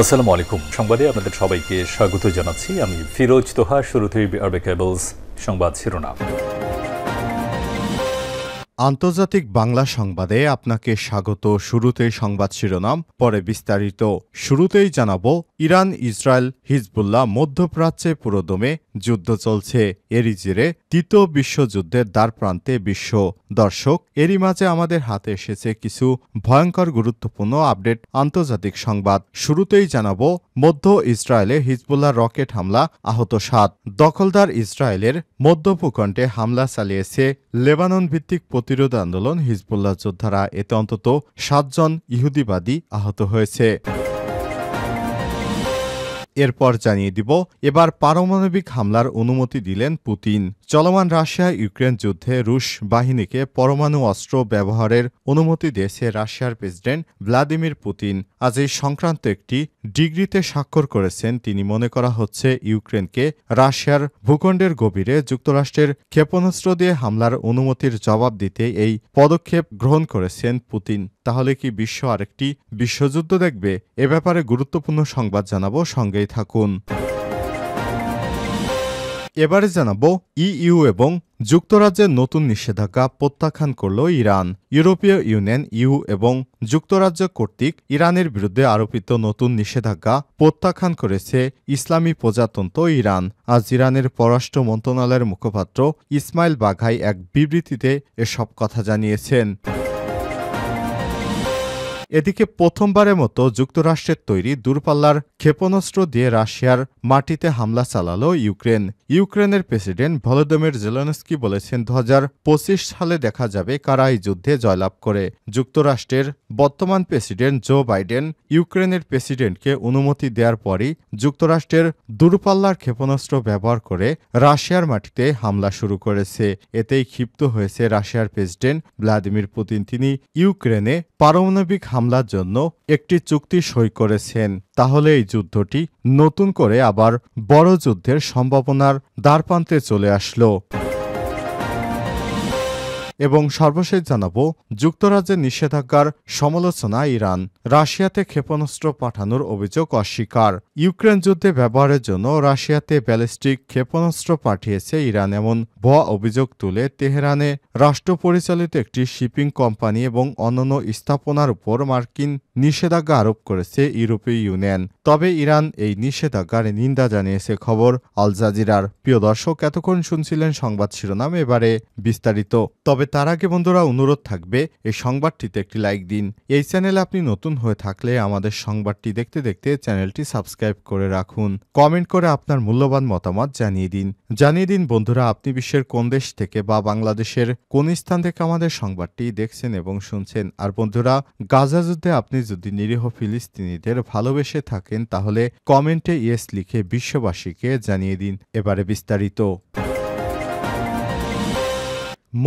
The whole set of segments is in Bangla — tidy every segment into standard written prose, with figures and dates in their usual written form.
আসসালামু আলাইকুম। সংবাদে আপনাদের সবাইকে স্বাগত জানাচ্ছি। আমি ফিরোজ তোহা। শুরুতেই আরবে কেবলস সংবাদ শিরোনাম। আন্তর্জাতিক বাংলা সংবাদে আপনাকে স্বাগত। শুরুতেই সংবাদ শিরোনাম, পরে বিস্তারিত। শুরুতেই জানাবো, ইরান, ইসরায়েল, হিজবুল্লাহ মধ্যপ্রাচ্যে পুরোদমে যুদ্ধ চলছে। এরই জেরে তৃতীয় বিশ্বযুদ্ধের দ্বারপ্রান্তে বিশ্ব। দর্শক, এরই মাঝে আমাদের হাতে এসেছে কিছু ভয়ঙ্কর গুরুত্বপূর্ণ আপডেট আন্তর্জাতিক সংবাদ। শুরুতেই জানাবো, মধ্য ইসরায়েলে হিজবুল্লাহ রকেট হামলা, আহত 7। দখলদার ইসরায়েলের মধ্য ভূখণ্ডে হামলা চালিয়েছে লেবানন ভিত্তিক প্রতিরোধ আন্দোলন হিজবুল্লাহ যোদ্ধারা। এতে অন্তত 7 জন ইহুদিবাদী আহত হয়েছে। এরপর জানিয়ে দিব, এবার পারমাণবিক হামলার অনুমতি দিলেন পুতিন। চলমান রাশিয়া ইউক্রেন যুদ্ধে রুশ বাহিনীকে পরমাণু অস্ত্র ব্যবহারের অনুমতি দিয়েছে রাশিয়ার প্রেসিডেন্ট ভ্লাদিমির পুতিন। আজ এই সংক্রান্ত একটি ডিক্রিতে স্বাক্ষর করেছেন তিনি। মনে করা হচ্ছে, ইউক্রেনকে রাশিয়ার ভূখণ্ডের গভীরে যুক্তরাষ্ট্রের ক্ষেপণাস্ত্র দিয়ে হামলার অনুমতির জবাব দিতে এই পদক্ষেপ গ্রহণ করেছেন পুতিন। তাহলে কি বিশ্ব আরেকটি বিশ্বযুদ্ধ দেখবে? এ ব্যাপারে গুরুত্বপূর্ণ সংবাদ জানাবো, সঙ্গেই থাকুন। এবারে জানাবো, ইইউ এবং যুক্তরাজ্যের নতুন নিষেধাজ্ঞা প্রত্যাখ্যান করল ইরান। ইউরোপীয় ইউনিয়ন এবং যুক্তরাজ্য কর্তৃক ইরানের বিরুদ্ধে আরোপিত নতুন নিষেধাজ্ঞা প্রত্যাখ্যান করেছে ইসলামী প্রজাতন্ত্র ইরান। আজ ইরানের পররাষ্ট্র মন্ত্রণালয়ের মুখপাত্র ইসমাইল বাঘাই এক বিবৃতিতে এসব কথা জানিয়েছেন। এদিকে প্রথমবারের মতো যুক্তরাষ্ট্রের তৈরি দূরপাল্লার ক্ষেপণাস্ত্র দিয়ে রাশিয়ার মাটিতে হামলা চালালো ইউক্রেন। ইউক্রেনের প্রেসিডেন্ট ভলোদিমির জেলেনস্কি বলেছেন, 2025 সালে দেখা যাবে কারা এই যুদ্ধে জয়লাভ করে। যুক্তরাষ্ট্রের বর্তমান প্রেসিডেন্ট জো বাইডেন ইউক্রেনের প্রেসিডেন্টকে অনুমতি দেওয়ার পরই যুক্তরাষ্ট্রের দূরপাল্লার ক্ষেপণাস্ত্র ব্যবহার করে রাশিয়ার মাটিতে হামলা শুরু করেছে। এতেই ক্ষিপ্ত হয়েছে রাশিয়ার প্রেসিডেন্ট ভ্লাদিমির পুতিন। তিনি ইউক্রেনে পারমাণবিক হামলার জন্য একটি চুক্তি সই করেছেন। তাহলে এই যুদ্ধটি নতুন করে আবার বড় যুদ্ধের সম্ভাবনার দ্বারপ্রান্তে চলে আসলো। এবং সর্বশেষ জানাবো, যুক্তরাজ্যের নিষেধাজ্ঞার সমালোচনা ইরান। রাশিয়াতে ক্ষেপণাস্ত্র পাঠানোর অভিযোগ অস্বীকার। ইউক্রেন যুদ্ধে ব্যবহারের জন্য রাশিয়াতে ব্যালিস্টিক ক্ষেপণাস্ত্র পাঠিয়েছে ইরান, এমন ভুয়া অভিযোগ তুলে তেহরানে রাষ্ট্র পরিচালিত একটি শিপিং কোম্পানি এবং অন্যান্য স্থাপনার উপর মার্কিন নিষেধাজ্ঞা আরোপ করেছে ইউরোপীয় ইউনিয়ন। তবে ইরান এই নিষেধাজ্ঞার নিন্দা জানিয়েছে। খবর আল জাজিরার। প্রিয় দর্শক, এতক্ষণ শুনছিলেন সংবাদ শিরোনাম, এবারে বিস্তারিত। তবে তার আগে বন্ধুরা, অনুরোধ থাকবে এই সংবাদটিতে একটি লাইক দিন। এই চ্যানেলে আপনি নতুন হয়ে থাকলে আমাদের সংবাদটি দেখতে দেখতে চ্যানেলটি সাবস্ক্রাইব করে রাখুন। কমেন্ট করে আপনার মূল্যবান মতামত জানিয়ে দিন বন্ধুরা, আপনি বিশ্বের কোন দেশ থেকে বা বাংলাদেশের কোন স্থান থেকে আমাদের সংবাদটি দেখছেন এবং শুনছেন। আর বন্ধুরা, গাজা যুদ্ধে আপনি যদি নিরীহ ফিলিস্তিনিদের ভালোবেসে থাকেন তাহলে কমেন্টে ইয়েস লিখে বিশ্ববাসীকে জানিয়ে দিন। এবারে বিস্তারিত।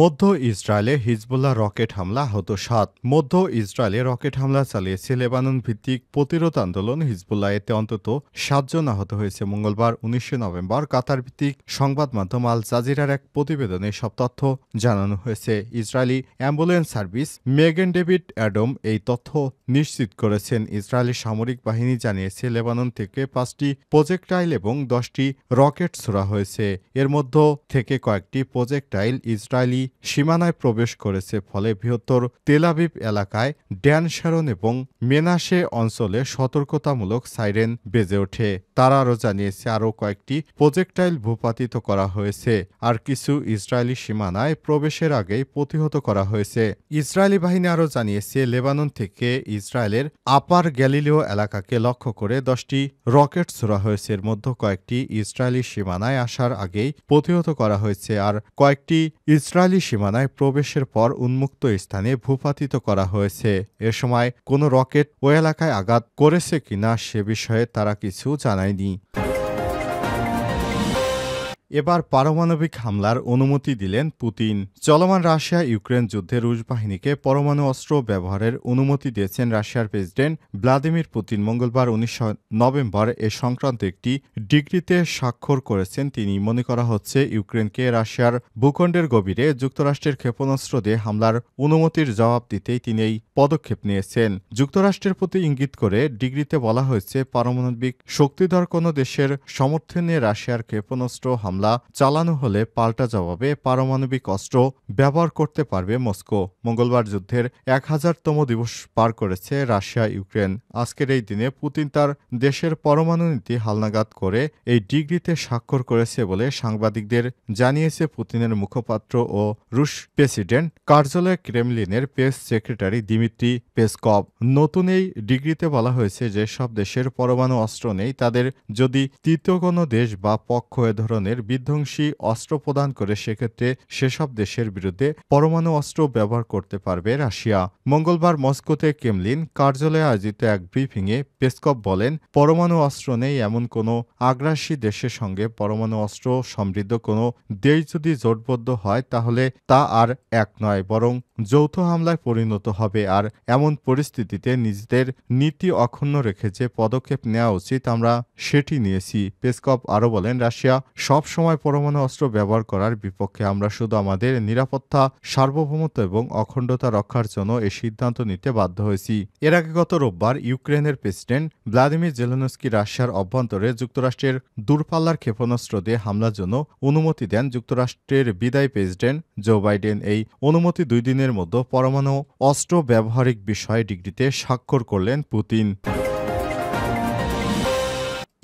মধ্য ইসরায়েলে হিজবুল্লাহ রকেট হামলা, আহত 7। মধ্য ইসরায়েলে রকেট হামলা চালিয়েছে লেবানন ভিত্তিক প্রতিরোধ আন্দোলন হিজবুল্লাহ। এতে অন্তত 7 জন আহত হয়েছে। মঙ্গলবার 19 নভেম্বর কাতার ভিত্তিক সংবাদ মাধ্যম আল জাজিরার এক প্রতিবেদনে সব তথ্য জানানো হয়েছে। ইসরায়েলি অ্যাম্বুলেন্স সার্ভিস মেগান ডেভিড অ্যাডম এই তথ্য নিশ্চিত করেছেন। ইসরায়েলি সামরিক বাহিনী জানিয়েছে, লেবানন থেকে 5টি প্রজেক্টাইল এবং 10টি রকেট ছোড়া হয়েছে। এর মধ্য থেকে কয়েকটি প্রজেক্টাইল ইসরায়েলি সীমানায় প্রবেশ করেছে। ফলে বৃহত্তর তেল আবিব এলাকায় ড্যান শারন এবং মেনাসে অঞ্চলে সতর্কতামূলক সাইরেন বেজে ওঠে। তারা আরও জানিয়েছে, আরও কয়েকটি প্রজেক্টাইল ভূপাতিত করা হয়েছে। আর কিছু ইসরায়েলি সীমানায় প্রবেশের আগেই প্রতিহত করা হয়েছে। ইসরায়েলি বাহিনী আরও জানিয়েছে, লেবানন থেকে ইসরায়েলের আপার গ্যালিলিও এলাকাকে লক্ষ্য করে 10টি রকেট ছোড়া হয়েছে। এর মধ্যে কয়েকটি ইসরায়েলি সীমানায় আসার আগেই প্রতিহত করা হয়েছে, আর কয়েকটি ইসরায়েলি সীমানায় প্রবেশের পর উন্মুক্ত স্থানে ভূপাতিত করা হয়েছে। এ সময় কোনো রকেট ওই এলাকায় আঘাত করেছে কিনা সে বিষয়ে তারা কিছু জানায়নি। এবার পারমাণবিক হামলার অনুমতি দিলেন পুতিন। চলমান রাশিয়া ইউক্রেন যুদ্ধে রুশ বাহিনীকে পরমাণু অস্ত্র ব্যবহারের অনুমতি দিয়েছেন রাশিয়ার প্রেসিডেন্ট ভ্লাদিমির পুতিন। মঙ্গলবার 19 নভেম্বর এ সংক্রান্ত একটি ডিক্রিতে স্বাক্ষর করেছেন তিনি। মনে করা হচ্ছে ইউক্রেনকে রাশিয়ার ভূখণ্ডের গভীরে যুক্তরাষ্ট্রের ক্ষেপণাস্ত্র দিয়ে হামলার অনুমতির জবাব দিতেই তিনি এই পদক্ষেপ নিয়েছেন। যুক্তরাষ্ট্রের প্রতি ইঙ্গিত করে ডিক্রিতে বলা হয়েছে, পারমাণবিক শক্তিধর কোনো দেশের সমর্থনে রাশিয়ার ক্ষেপণাস্ত্র হামলা চালানো হলে পাল্টা জবাবে পারমাণবিক অস্ত্র ব্যবহার করতে পারবে মস্কো। মঙ্গলবার যুদ্ধের 1000তম দিবস পার করেছে রাশিয়া ইউক্রেন। আজকের এই দিনে পুতিন তার দেশের পরমাণু নীতি হালনাগাদ করে এই ডিক্রিতে স্বাক্ষর করেছে বলে সাংবাদিকদের জানিয়েছে পুতিনের মুখপাত্র ও রুশ প্রেসিডেন্ট কার্যালয় ক্রেমলিনের প্রেস সেক্রেটারি দিমিত্রি পেসকভ। নতুন এই ডিক্রিতে বলা হয়েছে, যে সব দেশের পরমাণু অস্ত্র নেই তাদের যদি তৃতীয় কোনো দেশ বা পক্ষ এ ধরনের বিধ্বংসী অস্ত্র প্রদান করে, সেক্ষেত্রে সেসব দেশের বিরুদ্ধে পরমাণু অস্ত্র ব্যবহার করতে পারবে রাশিয়া। মঙ্গলবার মস্কোতে ক্রেমলিন কার্যালয়ে আয়োজিত এক ব্রিফিংয়ে পেসকভ বলেন, পরমাণু অস্ত্র নেই এমন কোনো আগ্রাসী দেশের সঙ্গে পরমাণু অস্ত্র সমৃদ্ধ কোনো দেশ যদি জোটবদ্ধ হয়, তাহলে তা আর এক নয়, বরং যৌথ হামলায় পরিণত হবে। আর এমন পরিস্থিতিতে নিজেদের নীতি অক্ষুণ্ণ রেখে যে পদক্ষেপ নেওয়া উচিত আমরা সেটি নিয়েছি। পেসকভ আরও বলেন, রাশিয়া সব সময় পরমাণু অস্ত্র ব্যবহার করার বিপক্ষে। আমরা শুধু আমাদের নিরাপত্তা, সার্বভৌমত্ব এবং অখণ্ডতা রক্ষার জন্য এই সিদ্ধান্ত নিতে বাধ্য হয়েছি। এর আগে গত রোববার ইউক্রেনের প্রেসিডেন্ট ভ্লাদিমির জেলেনস্কি রাশিয়ার অভ্যন্তরে যুক্তরাষ্ট্রের দূরপাল্লার ক্ষেপণাস্ত্র দিয়ে হামলার জন্য অনুমতি দেন যুক্তরাষ্ট্রের বিদায়ী প্রেসিডেন্ট জো বাইডেন। এই অনুমতি 2 দিনের মধ্যে পরমাণু অস্ত্র ব্যবহারিক বিষয়ে ডিক্রিতে স্বাক্ষর করলেন পুতিন।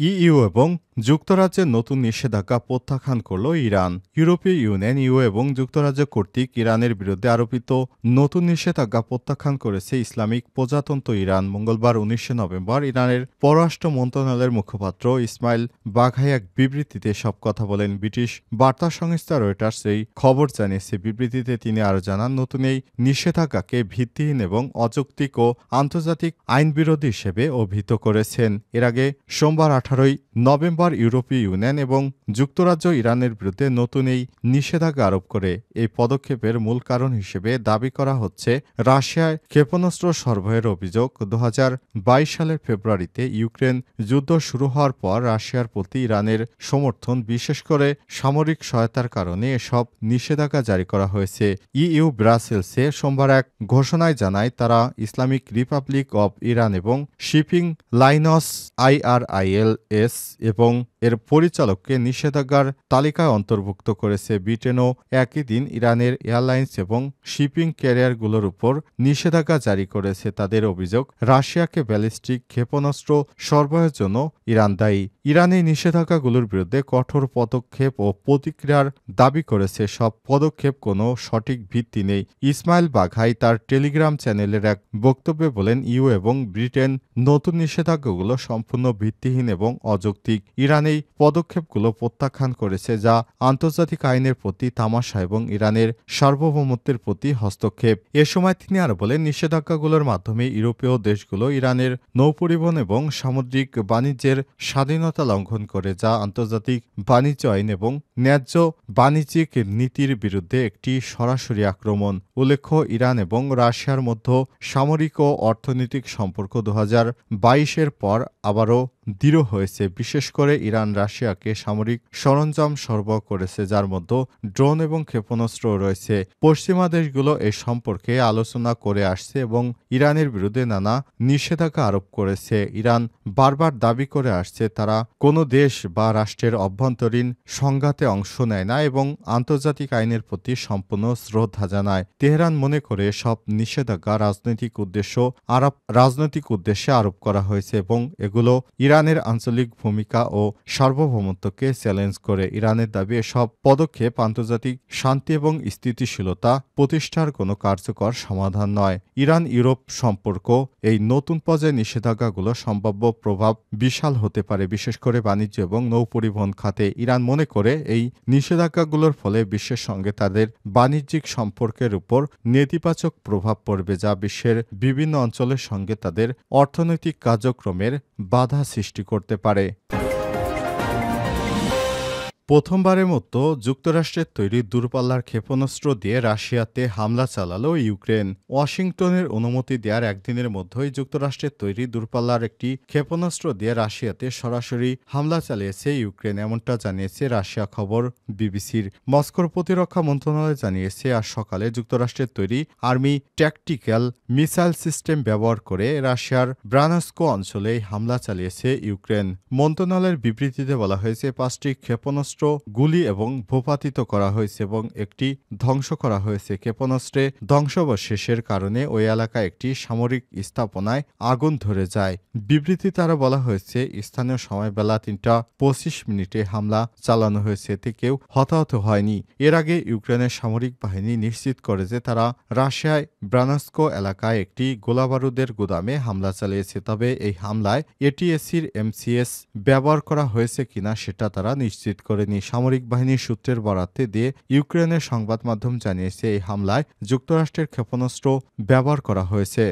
ইইউ এবং যুক্তরাজ্যের নতুন নিষেধাজ্ঞা প্রত্যাখ্যান করল ইরান। ইউরোপীয় ইউনিয়ন ইউ এবং যুক্তরাজ্য কর্তৃক ইরানের বিরুদ্ধে আরোপিত নতুন নিষেধাজ্ঞা প্রত্যাখ্যান করেছে ইসলামিক প্রজাতন্ত্র ইরান। মঙ্গলবার 19 নভেম্বর ইরানের পররাষ্ট্র মন্ত্রণালয়ের মুখপাত্র ইসমাইল বাঘাই এক বিবৃতিতে সব কথা বলেন। ব্রিটিশ বার্তা সংস্থা রয়টার্স এই খবর জানিয়েছে। বিবৃতিতে তিনি আরও জানান, নতুন এই নিষেধাজ্ঞাকে ভিত্তিহীন এবং অযৌক্তিক ও আন্তর্জাতিক আইনবিরোধী হিসেবে অভিহিত করেছেন। এর আগে সোমবার 18 নভেম্বর ইউরোপীয় ইউনিয়ন এবং যুক্তরাজ্য ইরানের বিরুদ্ধে নতুন এই নিষেধাজ্ঞা আরোপ করে। এই পদক্ষেপের মূল কারণ হিসেবে দাবি করা হচ্ছে, রাশিয়ায় ক্ষেপণাস্ত্র সরবরাহের অভিযোগ। 2022 সালের ফেব্রুয়ারিতে ইউক্রেন যুদ্ধ শুরু হওয়ার পর রাশিয়ার প্রতি ইরানের সমর্থন, বিশেষ করে সামরিক সহায়তার কারণে এসব নিষেধাজ্ঞা জারি করা হয়েছে। ইইউ ব্রাসেলসে সোমবার এক ঘোষণায় জানায়, তারা ইসলামিক রিপাবলিক অব ইরান এবং শিপিং লাইনস IRILS এবং এর পরিচালককে নিষেধাজ্ঞার তালিকায় অন্তর্ভুক্ত করেছে। ব্রিটেনও একই দিন ইরানের এয়ারলাইন্স এবং শিপিং ক্যারিয়ারগুলোর উপর নিষেধাজ্ঞা জারি করেছে। তাদের অভিযোগ, রাশিয়াকে ব্যালিস্টিক ক্ষেপণাস্ত্র সরবরাহের জন্য ইরান দায়ী। ইরান এই নিষেধাজ্ঞাগুলোর বিরুদ্ধে কঠোর পদক্ষেপ ও প্রতিক্রিয়ার দাবি করেছে। সব পদক্ষেপ কোনো সঠিক ভিত্তি নেই। ইসমাইল বাঘাই তার টেলিগ্রাম চ্যানেলের এক বক্তব্যে বলেন, ইউ এবং ব্রিটেন নতুন নিষেধাজ্ঞাগুলো সম্পূর্ণ ভিত্তিহীন এবং অযৌক্তিক। ইরান এই পদক্ষেপগুলো প্রত্যাখ্যান করেছে, যা আন্তর্জাতিক আইনের প্রতি তামাশা এবং ইরানের সার্বভৌমত্বের প্রতি হস্তক্ষেপ। এ সময় তিনি আরও বলেন, নিষেধাজ্ঞাগুলোর মাধ্যমে ইউরোপীয় দেশগুলো ইরানের নৌপরিবহন এবং সামুদ্রিক বাণিজ্যের স্বাধীনতা লঙ্ঘন করে, যা আন্তর্জাতিক বাণিজ্য আইন এবং ন্যায্য বাণিজ্যিক নীতির বিরুদ্ধে একটি সরাসরি আক্রমণ। উল্লেখ্য, ইরান এবং রাশিয়ার মধ্যে সামরিক ও অর্থনৈতিক সম্পর্ক 2022-এর পর আবারও দৃঢ় হয়েছে। বিশেষ করে ইরান রাশিয়াকে সামরিক সরঞ্জাম সরবরাহ করেছে, যার মধ্যে ড্রোন এবং ক্ষেপণাস্ত্র রয়েছে। পশ্চিমা দেশগুলো এ সম্পর্কে আলোচনা করে আসছে এবং ইরানের বিরুদ্ধে নানা নিষেধাজ্ঞা আরোপ করেছে। ইরান বারবার দাবি করে আসছে, তারা কোনো দেশ বা রাষ্ট্রের অভ্যন্তরীণ সংঘাতে অংশ নেয় না এবং আন্তর্জাতিক আইনের প্রতি সম্পূর্ণ শ্রদ্ধা জানায়। তেহরান মনে করে সব নিষেধাজ্ঞা রাজনৈতিক উদ্দেশ্যে আরোপ করা হয়েছে এবং এগুলো ইরানের আঞ্চলিক ভূমিকা ও সার্বভৌমত্বকে চ্যালেঞ্জ করে। ইরানের দাবি, এসব পদক্ষেপ আন্তর্জাতিক শান্তি এবং স্থিতিশীলতা প্রতিষ্ঠার কোনো কার্যকর সমাধান নয়। ইরান ইউরোপ সম্পর্ক এই নতুন পর্যায়ে নিষেধাজ্ঞাগুলো সম্ভাব্য প্রভাব বিশাল হতে পারে, বিশেষ করে বাণিজ্য এবং নৌপরিবহন খাতে। ইরান মনে করে এই নিষেধাজ্ঞাগুলোর ফলে বিশ্বের সঙ্গে তাদের বাণিজ্যিক সম্পর্কের উপর নেতিবাচক প্রভাব পড়বে, যা বিশ্বের বিভিন্ন অঞ্চলের সঙ্গে তাদের অর্থনৈতিক কার্যক্রমের বাধা সৃষ্টি করতে পারে। প্রথমবারের মতো যুক্তরাষ্ট্রের তৈরি দূরপাল্লার ক্ষেপণাস্ত্র দিয়ে রাশিয়াতে হামলা চালালো ইউক্রেন। ওয়াশিংটনের অনুমতি দেওয়ার একদিনের মধ্যেই যুক্তরাষ্ট্রের তৈরি দূরপাল্লার একটি ক্ষেপণাস্ত্র দিয়ে রাশিয়াতে সরাসরি হামলা চালিয়েছে ইউক্রেন, এমনটা জানিয়েছে রাশিয়া খবর বিবিসির। মস্কোর প্রতিরক্ষা মন্ত্রণালয় জানিয়েছে আজ সকালে যুক্তরাষ্ট্রের তৈরি আর্মি ট্যাকটিক্যাল মিসাইল সিস্টেম ব্যবহার করে রাশিয়ার ব্রানাস্কো অঞ্চলে হামলা চালিয়েছে ইউক্রেন। মন্ত্রণালয়ের বিবৃতিতে বলা হয়েছে 5টি ক্ষেপণাস্ত্র গুলি এবং ভূপাতিত করা হয়েছে এবং একটি ধ্বংস করা হয়েছে। ক্ষেপণাস্ত্রে ধ্বংসাবশেষের কারণে ওই এলাকায় একটি সামরিক স্থাপনায় আগুন ধরে যায়। বিবৃতিতে আরও বলা হয়েছে স্থানীয় সময় বেলা 3:25 হামলা চালানো হয়েছে, এতে কেউ হতাহত হয়নি। এর আগে ইউক্রেনের সামরিক বাহিনী নিশ্চিত করে যে তারা রাশিয়ায় ব্রানাস্কো এলাকায় একটি গোলাবারুদের গুদামে হামলা চালিয়েছে। তবে এই হামলায় এটিএসির MCS ব্যবহার করা হয়েছে কিনা সেটা তারা নিশ্চিত করেনি। সামরিক বাহিনীর সূত্রের বরাতে দিয়ে ইউক্রেনের সংবাদ মাধ্যম জানিয়েছে এই হামলায় যুক্তরাষ্ট্রের ক্ষেপণাস্ত্র ব্যবহার করা হয়েছে।